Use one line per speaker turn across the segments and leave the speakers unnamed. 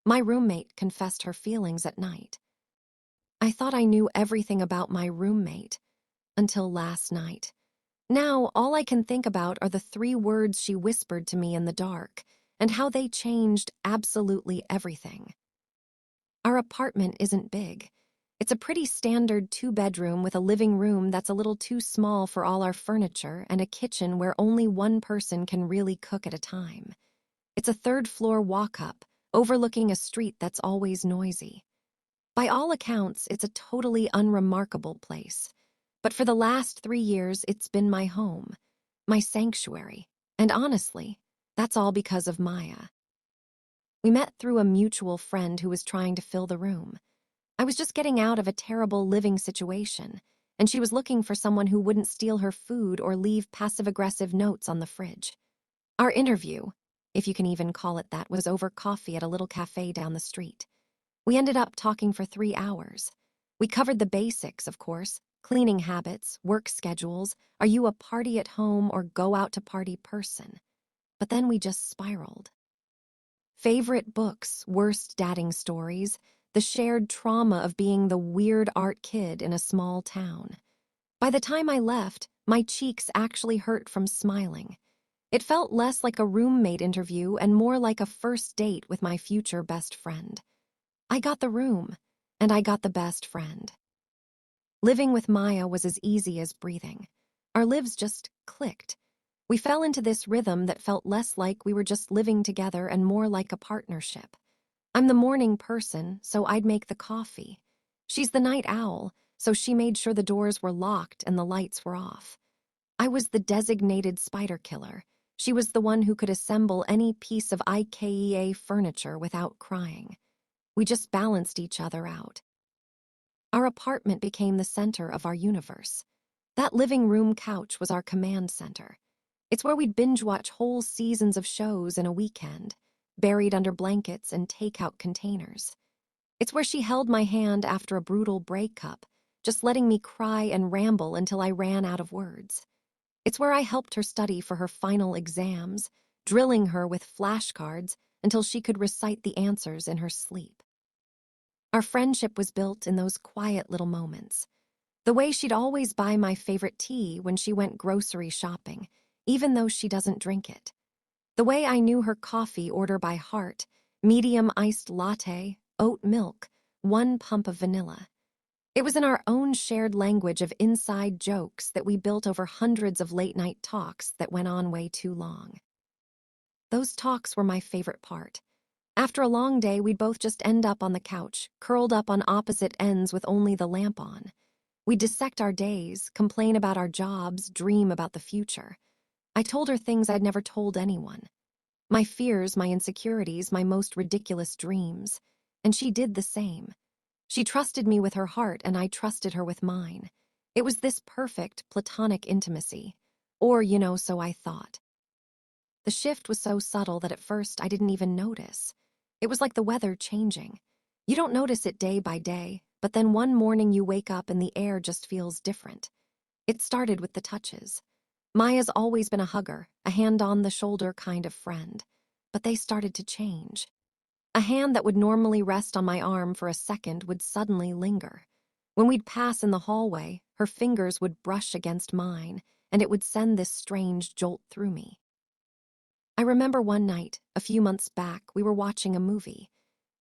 My roommate confessed her feelings at night. I thought I knew everything about my roommate until last night. Now, all I can think about are the 3 words she whispered to me in the dark and how they changed absolutely everything. Our apartment isn't big. It's a pretty standard 2-bedroom with a living room that's a little too small for all our furniture and a kitchen where only one person can really cook at a time. It's a 3rd-floor walk-up, overlooking a street that's always noisy. By all accounts, it's a totally unremarkable place. But for the last 3 years, it's been my home, my sanctuary. And honestly, that's all because of Maya. We met through a mutual friend who was trying to fill the room. I was just getting out of a terrible living situation, and she was looking for someone who wouldn't steal her food or leave passive-aggressive notes on the fridge. Our interview, if you can even call it that, was over coffee at a little cafe down the street. We ended up talking for 3 hours. We covered the basics, of course: cleaning habits, work schedules, are you a party at home or go out to party person? But then we just spiraled. Favorite books, worst dating stories, the shared trauma of being the weird art kid in a small town. By the time I left, my cheeks actually hurt from smiling. It felt less like a roommate interview and more like a first date with my future best friend. I got the room, and I got the best friend. Living with Maya was as easy as breathing. Our lives just clicked. We fell into this rhythm that felt less like we were just living together and more like a partnership. I'm the morning person, so I'd make the coffee. She's the night owl, so she made sure the doors were locked and the lights were off. I was the designated spider killer. She was the one who could assemble any piece of IKEA furniture without crying. We just balanced each other out. Our apartment became the center of our universe. That living room couch was our command center. It's where we'd binge-watch whole seasons of shows in a weekend, buried under blankets and takeout containers. It's where she held my hand after a brutal breakup, just letting me cry and ramble until I ran out of words. It's where I helped her study for her final exams, drilling her with flashcards until she could recite the answers in her sleep. Our friendship was built in those quiet little moments. The way she'd always buy my favorite tea when she went grocery shopping, even though she doesn't drink it. The way I knew her coffee order by heart: medium iced latte, oat milk, 1 pump of vanilla. It was in our own shared language of inside jokes that we built over hundreds of late-night talks that went on way too long. Those talks were my favorite part. After a long day, we'd both just end up on the couch, curled up on opposite ends with only the lamp on. We'd dissect our days, complain about our jobs, dream about the future. I told her things I'd never told anyone. My fears, my insecurities, my most ridiculous dreams. And she did the same. She trusted me with her heart, and I trusted her with mine. It was this perfect, platonic intimacy. Or, so I thought. The shift was so subtle that at first I didn't even notice. It was like the weather changing. You don't notice it day by day, but then one morning you wake up and the air just feels different. It started with the touches. Maya's always been a hugger, a hand-on-the-shoulder kind of friend. But they started to change. A hand that would normally rest on my arm for a second would suddenly linger. When we'd pass in the hallway, her fingers would brush against mine, and it would send this strange jolt through me. I remember one night, a few months back, we were watching a movie.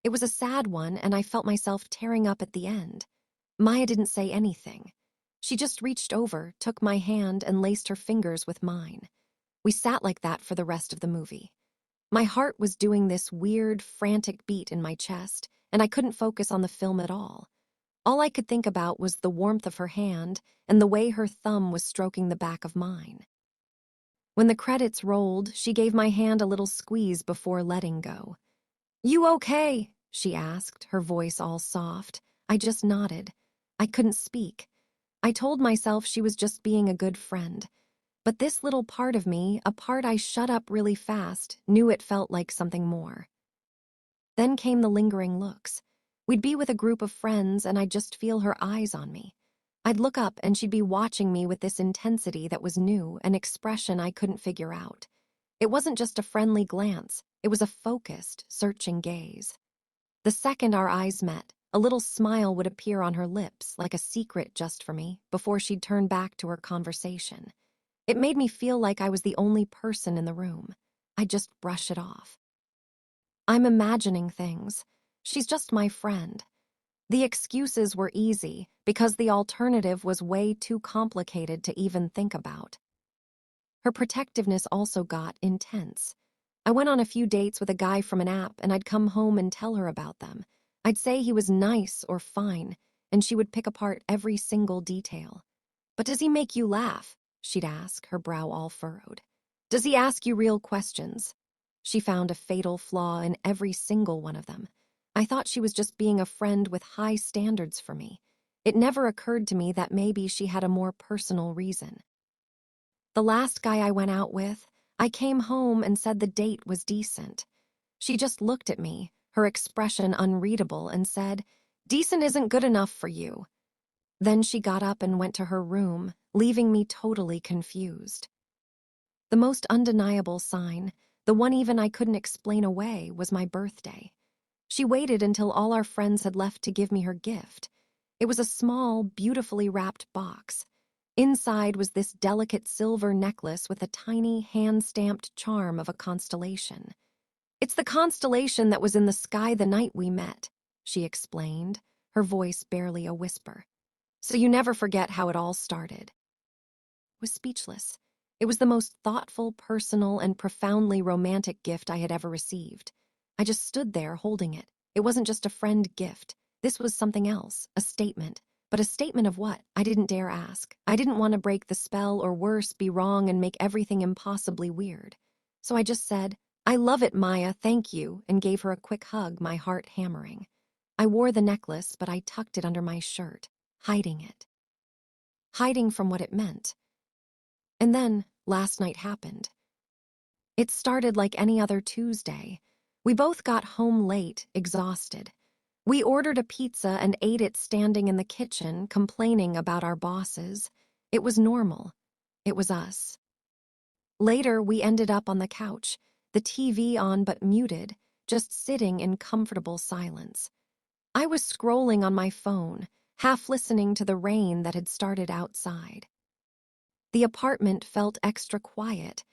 It was a sad one, and I felt myself tearing up at the end. Maya didn't say anything. She just reached over, took my hand, and laced her fingers with mine. We sat like that for the rest of the movie. My heart was doing this weird, frantic beat in my chest, and I couldn't focus on the film at all. All I could think about was the warmth of her hand and the way her thumb was stroking the back of mine. When the credits rolled, she gave my hand a little squeeze before letting go. "You okay?" she asked, her voice all soft. I just nodded. I couldn't speak. I told myself she was just being a good friend. But this little part of me, a part I shut up really fast, knew it felt like something more. Then came the lingering looks. We'd be with a group of friends, and I'd just feel her eyes on me. I'd look up, and she'd be watching me with this intensity that was new, an expression I couldn't figure out. It wasn't just a friendly glance. It was a focused, searching gaze. The second our eyes met, a little smile would appear on her lips like a secret just for me before she'd turn back to her conversation. It made me feel like I was the only person in the room. I'd just brush it off. I'm imagining things. She's just my friend. The excuses were easy because the alternative was way too complicated to even think about. Her protectiveness also got intense. I went on a few dates with a guy from an app, and I'd come home and tell her about them. I'd say he was nice or fine, and she would pick apart every single detail. "But does he make you laugh?" she'd ask, her brow all furrowed. "Does he ask you real questions?" She found a fatal flaw in every single one of them. I thought she was just being a friend with high standards for me. It never occurred to me that maybe she had a more personal reason. The last guy I went out with, I came home and said the date was decent. She just looked at me, her expression unreadable, and said, "Decent isn't good enough for you." Then she got up and went to her room, leaving me totally confused. The most undeniable sign, the one even I couldn't explain away, was my birthday. She waited until all our friends had left to give me her gift. It was a small, beautifully wrapped box. Inside was this delicate silver necklace with a tiny, hand-stamped charm of a constellation. "It's the constellation that was in the sky the night we met," she explained, her voice barely a whisper. "So you never forget how it all started." I was speechless. It was the most thoughtful, personal, and profoundly romantic gift I had ever received. I just stood there holding it. It wasn't just a friend gift. This was something else, a statement. But a statement of what? I didn't dare ask. I didn't want to break the spell or worse, be wrong and make everything impossibly weird. So I just said, "I love it, Maya, thank you," and gave her a quick hug, my heart hammering. I wore the necklace, but I tucked it under my shirt, hiding it. Hiding from what it meant. And then, last night happened. It started like any other Tuesday. We both got home late, exhausted. We ordered a pizza and ate it standing in the kitchen, complaining about our bosses. It was normal. It was us. Later, we ended up on the couch, the TV on but muted, just sitting in comfortable silence. I was scrolling on my phone, half listening to the rain that had started outside. The apartment felt extra quiet.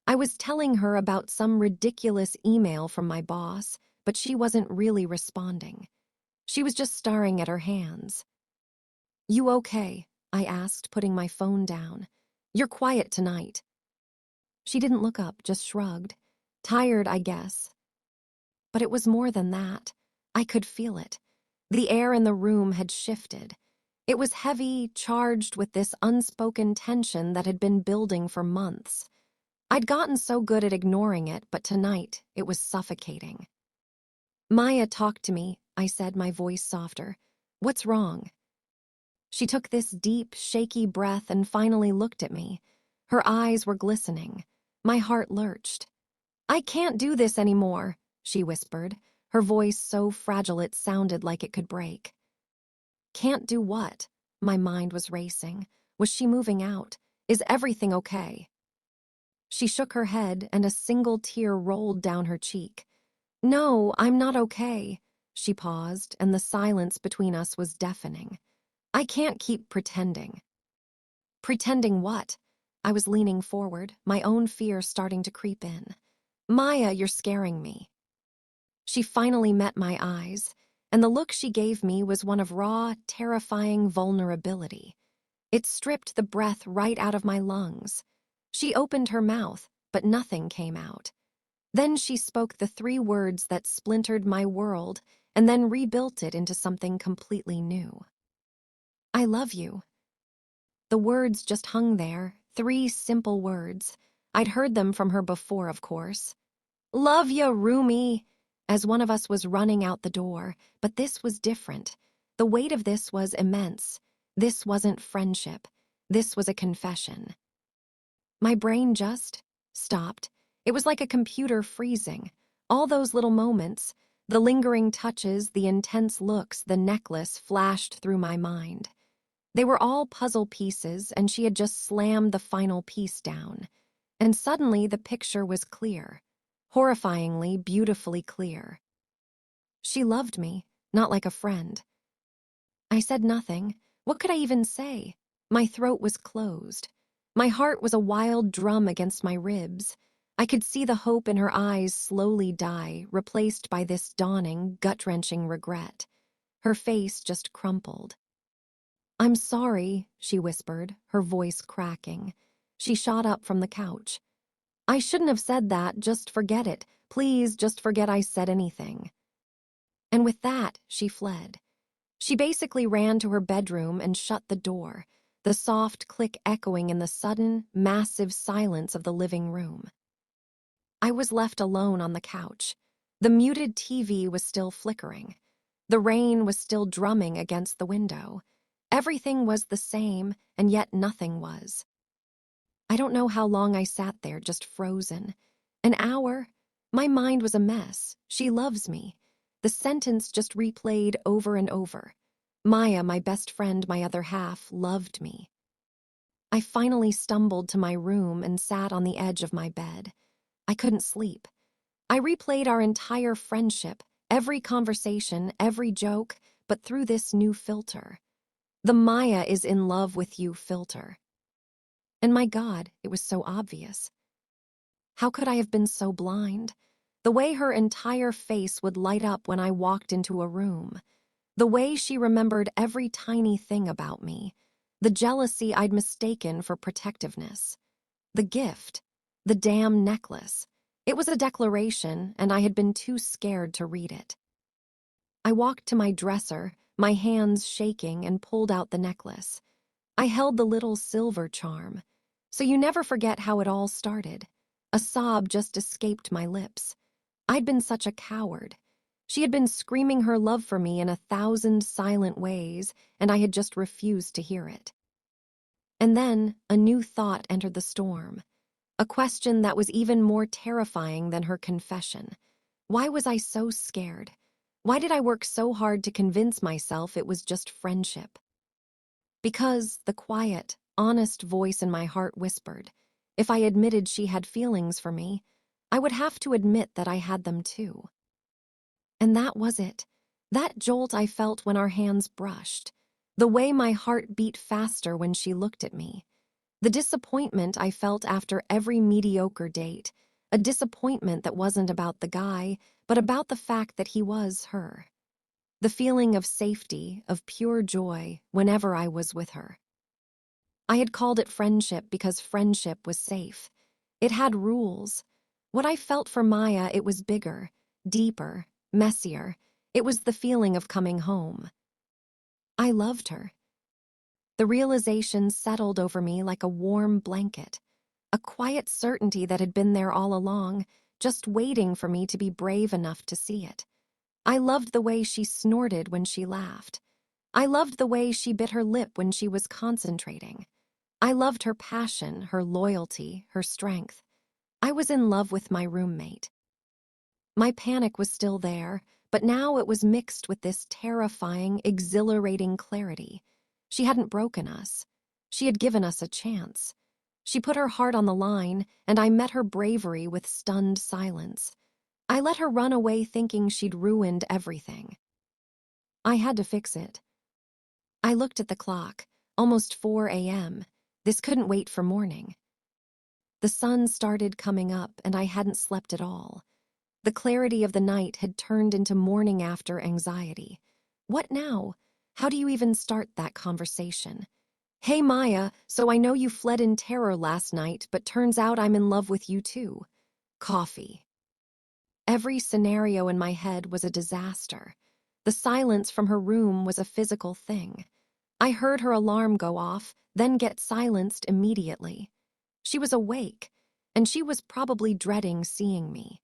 I was telling her about some ridiculous email from my boss, but she wasn't really responding. She was just staring at her hands. "You okay?" I asked, putting my phone down. "You're quiet tonight." She didn't look up, just shrugged. Tired, I guess. But it was more than that. I could feel it. The air in the room had shifted. It was heavy, charged with this unspoken tension that had been building for months. I'd gotten so good at ignoring it, but tonight it was suffocating. "Maya, talk to me," I said, my voice softer. "What's wrong?" She took this deep, shaky breath and finally looked at me. Her eyes were glistening. My heart lurched. "I can't do this anymore," she whispered, her voice so fragile it sounded like it could break. Can't do what? My mind was racing. Was she moving out? Is everything okay? She shook her head and a single tear rolled down her cheek. "No, I'm not okay." She paused, and the silence between us was deafening. "I can't keep pretending." "Pretending what?" I was leaning forward, my own fear starting to creep in. "Maya, you're scaring me." She finally met my eyes, and the look she gave me was one of raw, terrifying vulnerability. It stripped the breath right out of my lungs. She opened her mouth, but nothing came out. Then she spoke the three words that splintered my world and then rebuilt it into something completely new. "I love you." The words just hung there, three simple words. I'd heard them from her before, of course. "Love ya, Rumi," as one of us was running out the door, but this was different. The weight of this was immense. This wasn't friendship. This was a confession. My brain just stopped. It was like a computer freezing. All those little moments, the lingering touches, the intense looks, the necklace flashed through my mind. They were all puzzle pieces, and she had just slammed the final piece down. And suddenly the picture was clear. Horrifyingly, beautifully clear. She loved me, not like a friend. I said nothing. What could I even say? My throat was closed. My heart was a wild drum against my ribs. I could see the hope in her eyes slowly die, replaced by this dawning, gut-wrenching regret. Her face just crumpled. "I'm sorry," she whispered, her voice cracking. She shot up from the couch. "I shouldn't have said that. Just forget it. Please, just forget I said anything." And with that, she fled. She basically ran to her bedroom and shut the door, the soft click echoing in the sudden, massive silence of the living room. I was left alone on the couch. The muted TV was still flickering. The rain was still drumming against the window. Everything was the same, and yet nothing was. I don't know how long I sat there, just frozen. An hour? My mind was a mess. She loves me. The sentence just replayed over and over. Maya, my best friend, my other half, loved me. I finally stumbled to my room and sat on the edge of my bed. I couldn't sleep. I replayed our entire friendship, every conversation, every joke, but through this new filter. The Maya is in love with you filter. And my God, it was so obvious. How could I have been so blind? The way her entire face would light up when I walked into a room. The way she remembered every tiny thing about me. The jealousy I'd mistaken for protectiveness. The gift. The damn necklace. It was a declaration, and I had been too scared to read it. I walked to my dresser, my hands shaking, and pulled out the necklace. I held the little silver charm. So you never forget how it all started. A sob just escaped my lips. I'd been such a coward. She had been screaming her love for me in 1,000 silent ways, and I had just refused to hear it. And then a new thought entered the storm. A question that was even more terrifying than her confession. Why was I so scared? Why did I work so hard to convince myself it was just friendship? Because the quiet, honest voice in my heart whispered, if I admitted she had feelings for me, I would have to admit that I had them too. And that was it. That jolt I felt when our hands brushed. The way my heart beat faster when she looked at me. The disappointment I felt after every mediocre date. A disappointment that wasn't about the guy, but about the fact that he was her. The feeling of safety, of pure joy, whenever I was with her. I had called it friendship because friendship was safe. It had rules. What I felt for Maya, it was bigger, deeper, messier. It was the feeling of coming home. I loved her. The realization settled over me like a warm blanket, a quiet certainty that had been there all along, just waiting for me to be brave enough to see it. I loved the way she snorted when she laughed. I loved the way she bit her lip when she was concentrating. I loved her passion, her loyalty, her strength. I was in love with my roommate. My panic was still there, but now it was mixed with this terrifying, exhilarating clarity. She hadn't broken us. She had given us a chance. She put her heart on the line, and I met her bravery with stunned silence. I let her run away thinking she'd ruined everything. I had to fix it. I looked at the clock, almost 4 a.m. This couldn't wait for morning. The sun started coming up, and I hadn't slept at all. The clarity of the night had turned into morning after anxiety. What now? How do you even start that conversation? Hey Maya, so I know you fled in terror last night, but turns out I'm in love with you too. Coffee. Every scenario in my head was a disaster. The silence from her room was a physical thing. I heard her alarm go off, then get silenced immediately. She was awake, and she was probably dreading seeing me.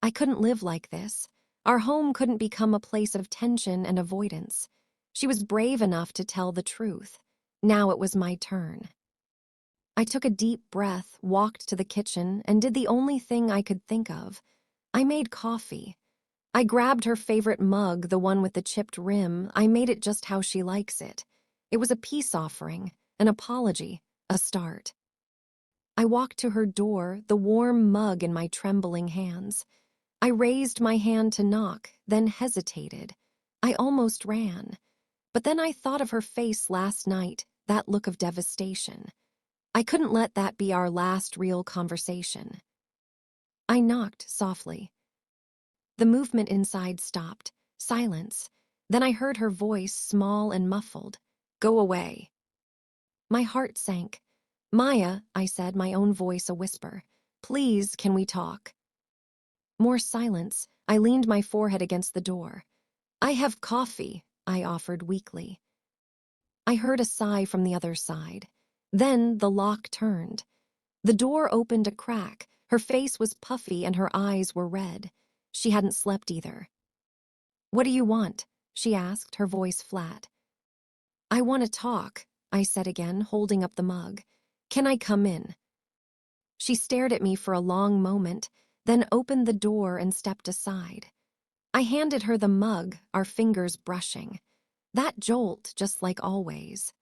I couldn't live like this. Our home couldn't become a place of tension and avoidance. She was brave enough to tell the truth. Now it was my turn. I took a deep breath, walked to the kitchen, and did the only thing I could think of. I made coffee. I grabbed her favorite mug, the one with the chipped rim. I made it just how she likes it. It was a peace offering, an apology, a start. I walked to her door, the warm mug in my trembling hands. I raised my hand to knock, then hesitated. I almost ran. But then I thought of her face last night, that look of devastation. I couldn't let that be our last real conversation. I knocked softly. The movement inside stopped. Silence. Then I heard her voice, small and muffled. "Go away." My heart sank. "Maya," I said, my own voice a whisper. "Please, can we talk?" More silence. I leaned my forehead against the door. "I have coffee," I offered weakly. I heard a sigh from the other side. Then the lock turned. The door opened a crack. Her face was puffy and her eyes were red. She hadn't slept either. "What do you want?" she asked, her voice flat. "I want to talk," I said again, holding up the mug. "Can I come in?" She stared at me for a long moment, then opened the door and stepped aside. I handed her the mug, our fingers brushing. That jolt, just like always.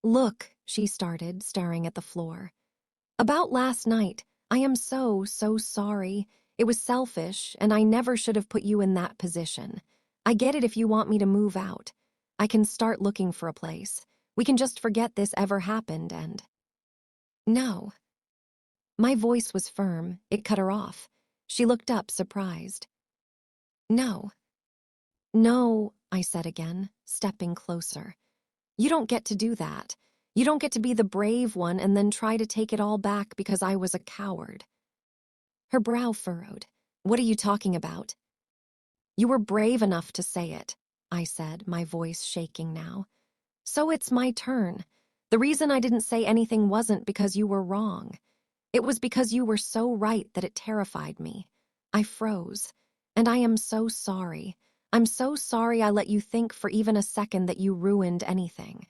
"Look," she started, staring at the floor. "About last night, I am so sorry. It was selfish, and I never should have put you in that position. I get it if you want me to move out. I can start looking for a place. We can just forget this ever happened and—" "No." My voice was firm. It cut her off. She looked up, surprised. "No." "No," I said again, stepping closer. "You don't get to do that. You don't get to be the brave one and then try to take it all back because I was a coward." Her brow furrowed. "What are you talking about?" "You were brave enough to say it," I said, my voice shaking now. "So it's my turn. The reason I didn't say anything wasn't because you were wrong. It was because you were so right that it terrified me. I froze. And I am so sorry. I'm so sorry I let you think for even a second that you ruined anything."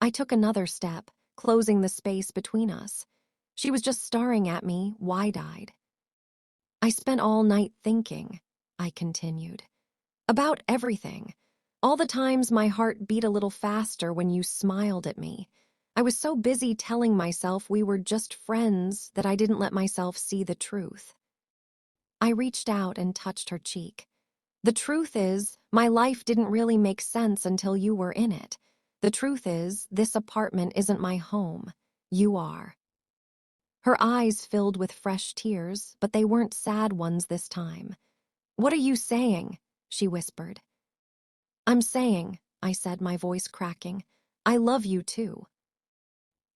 I took another step, closing the space between us. She was just staring at me, wide-eyed. "I spent all night thinking," I continued, "about everything. All the times my heart beat a little faster when you smiled at me. I was so busy telling myself we were just friends that I didn't let myself see the truth." I reached out and touched her cheek. "The truth is, my life didn't really make sense until you were in it. The truth is, this apartment isn't my home. You are." Her eyes filled with fresh tears, but they weren't sad ones this time. "What are you saying?" she whispered. "I'm saying," I said, my voice cracking, "I love you too."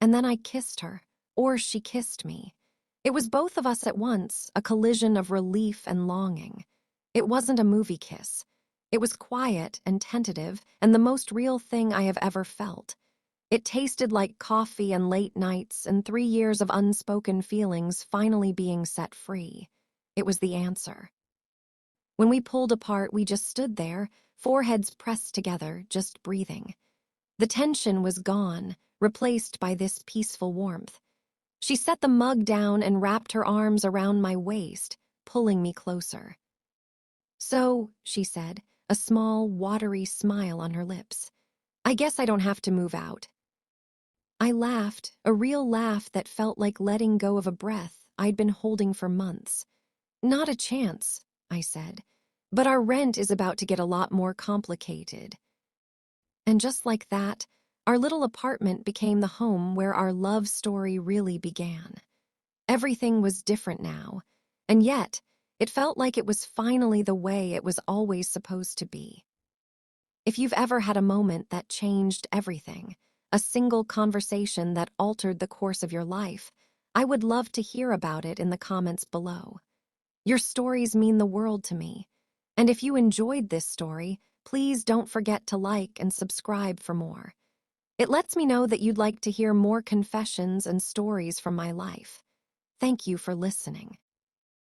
And then I kissed her, or she kissed me. It was both of us at once, a collision of relief and longing. It wasn't a movie kiss. It was quiet and tentative, and the most real thing I have ever felt. It tasted like coffee and late nights and 3 years of unspoken feelings finally being set free. It was the answer. When we pulled apart, we just stood there, foreheads pressed together, just breathing. The tension was gone, replaced by this peaceful warmth. She set the mug down and wrapped her arms around my waist, pulling me closer. "So," she said, a small, watery smile on her lips, "I guess I don't have to move out." I laughed, a real laugh that felt like letting go of a breath I'd been holding for months. "Not a chance," I said, "but our rent is about to get a lot more complicated." And just like that, our little apartment became the home where our love story really began. Everything was different now, and yet it felt like it was finally the way it was always supposed to be. If you've ever had a moment that changed everything, a single conversation that altered the course of your life, I would love to hear about it in the comments below. Your stories mean the world to me. And if you enjoyed this story, please don't forget to like and subscribe for more. It lets me know that you'd like to hear more confessions and stories from my life. Thank you for listening.